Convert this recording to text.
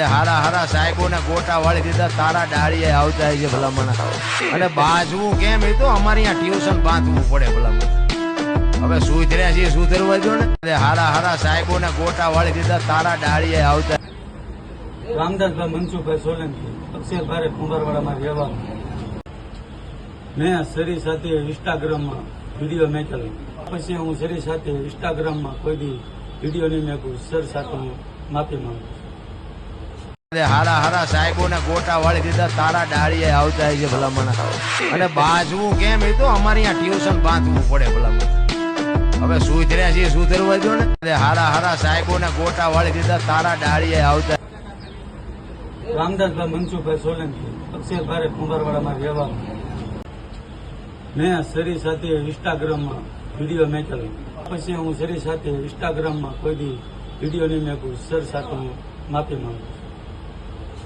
હારા હારા સાહેબો ને ગોટા વાળી દીધા તારા ડાળીએ આવતા છે ભલામણ. અને બાજવું કેમ એ તો અમારે અહીંયા ટ્યુશન બાંધવું પડે ભલામણ. હવે સુધર્યા છીએ સુધરવા જો ને. હારા હારા સાહેબો ને ગોટા વાળી દીધા તારા ડાળીએ આવતા. રામદાસભાઈ મનસુખભાઈ સોલંકી અક્ષરભાઈ કુંભારવાડામાં રહેવાનું. મેં સરી સાથે ઇન્સ્ટાગ્રામમાં વિડીયો મેકેલો. પછી હું સરી સાથે ઇન્સ્ટાગ્રામમાં કોઈ દી વિડીયો નહીં મેકું. સર સાથે હું માફી માંગુ. હારા હારા સાહેબો ને ગોટા વાળી દીધા તારા ડાળીએ આવતા છે ભલામણ. અને બાજવું કેમ એ તો અમારે અહીંયા ટ્યુશન બાંધવું પડે ભલામણ. હવે સુધર્યા છીએ સુધરવા જો ને. હારા હારા સાહેબો ને ગોટા વાળી દીધા તારા ડાળીએ આવતા. રામદાસભાઈ મનસુખભાઈ સોલંકી અક્ષરભાઈ કુંભારવાડામાં રહેવાનું. મેં સરી સાથે ઇન્સ્ટાગ્રામમાં વિડીયો મેકેલો. પછી હું સરી સાથે ઇન્સ્ટાગ્રામમાં કોઈ દી વિડીયો નહીં મેકું. સર સાથે હું માફી માંગુ.